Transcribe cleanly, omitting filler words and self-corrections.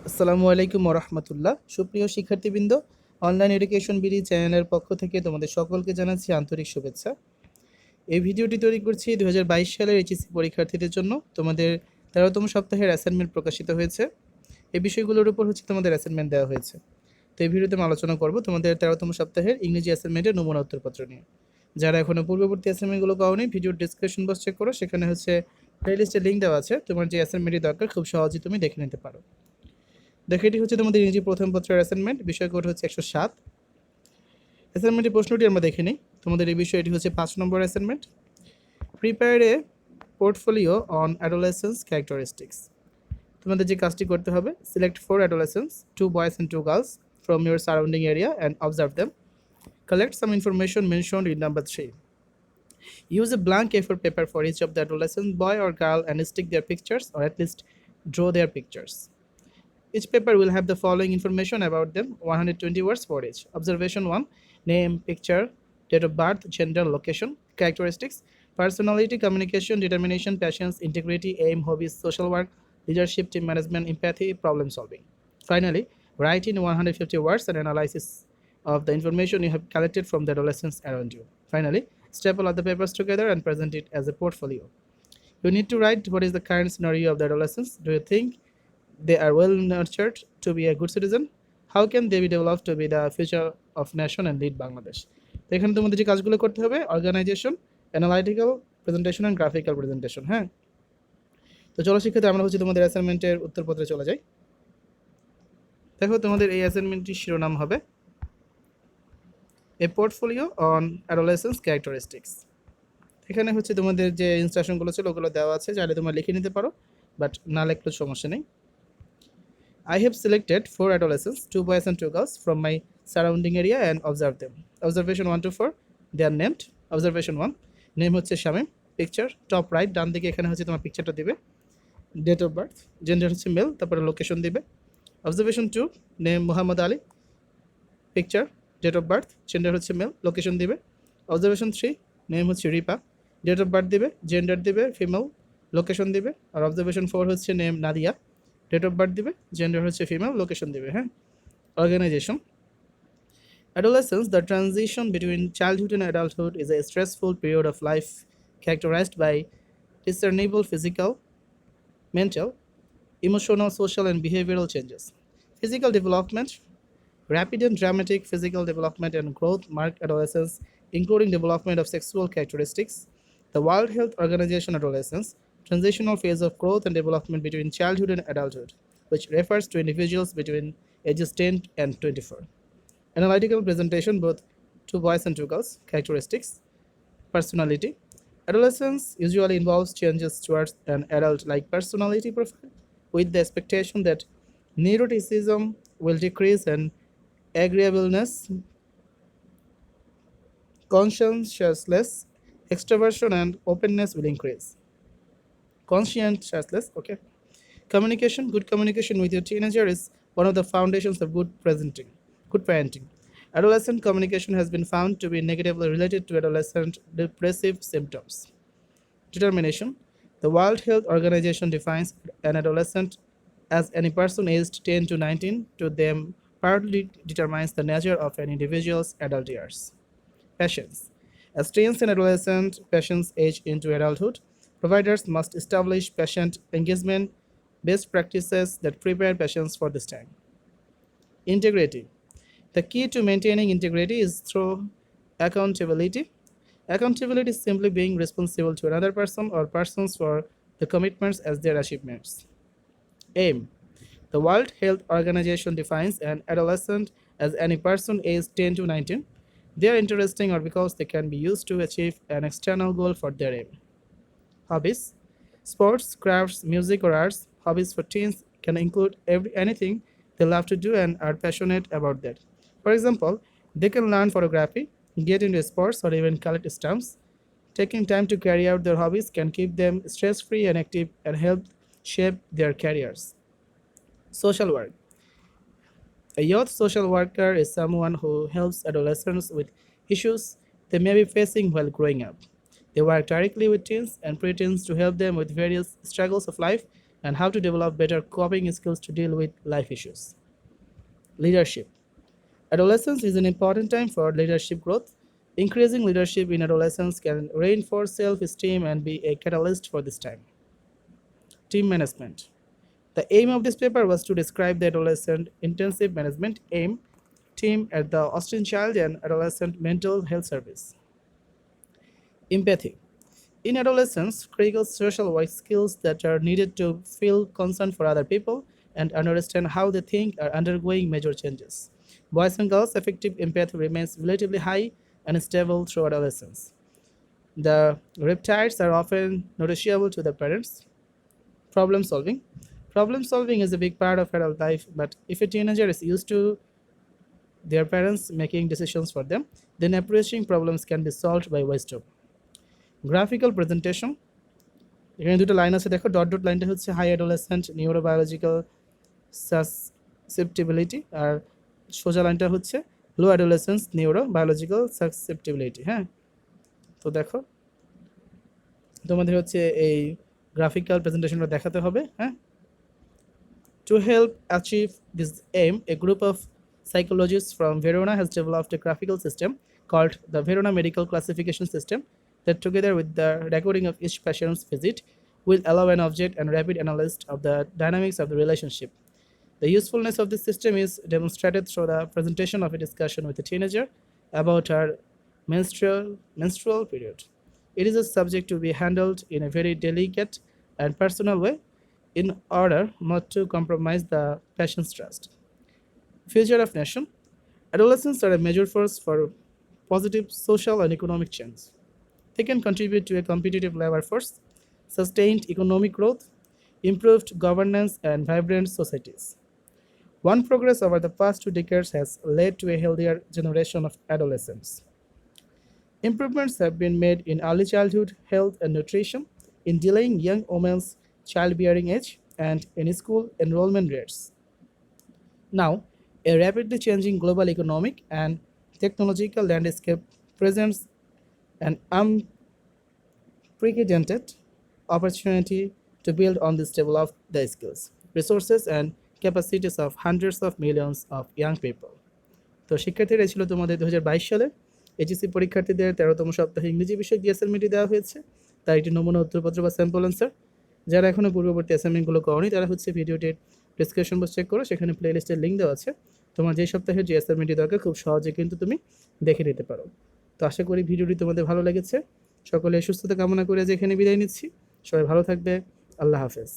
আসসালামু আলাইকুম ওরহমতুল্লাহ। সুপ্রিয় শিক্ষার্থীবৃন্দ, অনলাইন এডুকেশন বিডি চ্যানেলের পক্ষ থেকে তোমাদের সকলকে জানাচ্ছি আন্তরিক শুভেচ্ছা। এই ভিডিওটি তৈরি করছি 2022 সালের এইচএসসি পরীক্ষার্থীদের জন্য। তোমাদের 13তম সপ্তাহের অ্যাসাইনমেন্ট প্রকাশিত হয়েছে। এই বিষয়গুলোর উপর তোমাদের অ্যাসাইনমেন্ট দেওয়া হয়েছে। তো এই ভিডিওতে আমি আলোচনা করব তোমাদের 13তম সপ্তাহের ইংরেজি অ্যাসাইনমেন্টের নমুনা উত্তরপত্র নিয়ে। যারা এখনও পূর্ববর্তী অ্যাসাইনমেন্টগুলো পাওনি, ভিডিওর ডিসক্রিপশন বক্স চেক করো, সেখানে প্লেলিস্টের লিঙ্ক দেওয়া আছে। তোমার যে অ্যাসাইনমেন্টটি দরকার খুব সহজেই তুমি দেখে নিতে পারো। দেখো, এটি তোমাদের ইংরেজি প্রথম পত্রের অ্যাসাইনমেন্ট। বিষয় কোড 107। অ্যাসাইনমেন্টের প্রশ্নটি আমরা দেখে নিই। তোমাদের এই বিষয়টি 5 number assignment. Prepare a portfolio on adolescence characteristics. তোমাদের যে কাজটি করতে হবে, select 4 adolescence, 2 boys and 2 girls from your surrounding area and observe them. Collect some information mentioned in number 3. Use a blank A4 paper for each of the adolescent boy or girl and stick their pictures, or at least draw their pictures. Each paper will have the following information about them, 120 words for each. Observation 1, name, picture, date of birth, gender, location, characteristics, personality, communication, determination, passions, integrity, aim, hobbies, social work, leadership, team management, empathy, problem solving. Finally, write in 150 words an analysis of the information you have collected from the adolescents around you. Finally, staple all the papers together and present it as a portfolio. You need to write what is the current scenario of the adolescents. Do you think they are well nurtured to be a good citizen? How can they be developed to be the future of nation and lead Bangladesh? তো এখানে তোমাদের যে কাজগুলো করতে হবে, organisation, analytical, presentation and graphical presentation. হ্যাঁ, তো চলো শিক্ষার্থী, আমরা তোমাদের অ্যাসাইনমেন্টের উত্তরপত্রে চলে যাই। দেখো, তোমাদের এই অ্যাসাইনমেন্টটির শিরোনাম হবে এ পোর্টফোলিও অন অ্যাডোলেসেন্স ক্যারেক্টারিস্টিক্স। এখানে তোমাদের যে ইনস্ট্রাকশনগুলো ছিল ওগুলো দেওয়া আছে, চাইলে তোমরা লিখে নিতে পারো, বাট না লিখলেও সমস্যা নেই। I have selected 4 adolescents, 2 boys and 2 girls from my surrounding area and observed them. Observation 1 to 4, they are named. Observation 1, name Shamim, picture top right ডান দিকে, এখানে তোমার পিকচারটা দিবে। Date of birth, gender male, তারপরে লোকেশন দিবে। Observation 2, name Mohammad Ali, picture, date of birth, gender male, location দিবে। Observation 3, name Ripa, date of birth দিবে, জেন্ডার দিবে ফিমেল, লোকেশন দিবে। আর observation 4 name Nadia, date of birth দিবে, জেন্ডার ফিমেল, লোকেশন দিবে। হ্যাঁ, organisation. Adolescence, the transition between childhood and adulthood, is a stressful period of life characterized by discernible physical, mental, emotional, social, and behavioral changes. Physical development, rapid and dramatic physical development and growth mark adolescence, including development of sexual characteristics. The World Health Organization adolescence, transitional phase of growth and development between childhood and adulthood, which refers to individuals between ages 10 and 24. Analytical presentation, both 2 boys and 2 girls, characteristics, personality. Adolescence usually involves changes towards an adult-like personality profile, with the expectation that neuroticism will decrease and agreeableness, conscientiousness, extroversion, and openness will increase. Conscientiousness, okay. Communication, good communication with your teenager is one of the foundations of good parenting. Adolescent communication has been found to be negatively related to adolescent depressive symptoms. Determination, the World Health Organization defines an adolescent as any person aged 10 to 19. To them, partly determines the nature of an individual's adult years. Patience, as teens and adolescent patients age into adulthood, providers must establish patient engagement best practices that prepare patients for this time. Integrity, the key to maintaining integrity is through accountability. Accountability is simply being responsible to another person or persons for the commitments as their achievements. Aim, the World Health Organization defines an adolescent as any person aged 10 to 19. They are interesting or because they can be used to achieve an external goal for their aim. Hobbies, sports, crafts, music, or arts. Hobbies for teens can include anything they love to do and are passionate about that. For example, they can learn photography, get into sports, or even collect stamps. Taking time to carry out their hobbies can keep them stress-free and active and help shape their careers. Social work. A youth social worker is someone who helps adolescents with issues they may be facing while growing up. They work directly with teens and preteens to help them with various struggles of life, and how to develop better coping skills to deal with life issues. Leadership. Adolescence is an important time for leadership growth. Increasing leadership in adolescence can reinforce self-esteem and be a catalyst for this time. Team management. The aim of this paper was to describe the Adolescent Intensive Management AIM team at the Austin Child and Adolescent Mental Health Service. Empathy. In adolescence, critical social work skills that are needed to feel concern for other people and understand how they think are undergoing major changes. Boys and girls' effective empathy remains relatively high and stable through adolescence. The riptides are often noticeable to the parents. Problem solving. Problem solving is a big part of adult life, but if a teenager is used to their parents making decisions for them, then approaching problems can be solved by wisdom. Graphical presentation, এখানে দুটো line আছে দেখো, dot dot লাইনটা হচ্ছে high adolescent neurobiological সাসসেপ্টিবিলিটি, আর সোজা লাইনটা হচ্ছে লো adolescence neurobiological সাসসেপ্টিবিলিটি। হ্যাঁ, তো দেখো তোমাদের হচ্ছে এই গ্রাফিক্যাল প্রেজেন্টেশনটা দেখাতে হবে। হ্যাঁ, to help achieve this aim, a group of psychologists from Verona has developed a graphical system called the Verona Medical Classification System that, together with the recording of each patient's visit, will allow an object and rapid analysis of the dynamics of the relationship. The usefulness of this system is demonstrated through the presentation of a discussion with a teenager about her menstrual period. It is a subject to be handled in a very delicate and personal way in order not to compromise the patient's trust. Future of nation. Adolescents are a major force for positive social and economic change. They can contribute to a competitive labor force, sustained economic growth, improved governance, and vibrant societies. One progress over the past 2 decades has led to a healthier generation of adolescents. Improvements have been made in early childhood health and nutrition, in delaying young women's childbearing age, and in school enrollment rates. Now, a rapidly changing global economic and technological landscape presents an unprecedented opportunity to build on this, develop the skills, resources, and capacities of hundreds of millions of young people. তো শিক্ষার্থীরা ছিল তোমাদের 2022 সালে HSC পরীক্ষার্থীদের 13তম সপ্তাহে ইংরেজি বিষয়ক যে অ্যাসাইনমেন্টটি দেওয়া হয়েছে তার একটি নমুনা উত্তরপত্র বা স্যাম্পল অ্যান্সার। যারা এখনও পূর্ববর্তী অ্যাসাইনমেন্টগুলো করনি তারা হচ্ছে ভিডিওটির ডিসক্রিপশন বক্স চেক করো, সেখানে প্লেলিস্টের লিঙ্ক দেওয়া আছে। তোমার যে সপ্তাহে যে অ্যাসাইনমেন্টটি দরকার খুব সহজে কিন্তু তুমি দেখে নিতে পারো। তো আশা করি ভিডিওটি তোমাদের ভালো লেগেছে। সকলে সুস্থতা কামনা করে যে এখানে বিদায় নিচ্ছি। সবাই ভালো থাকবে। আল্লাহ হাফেজ।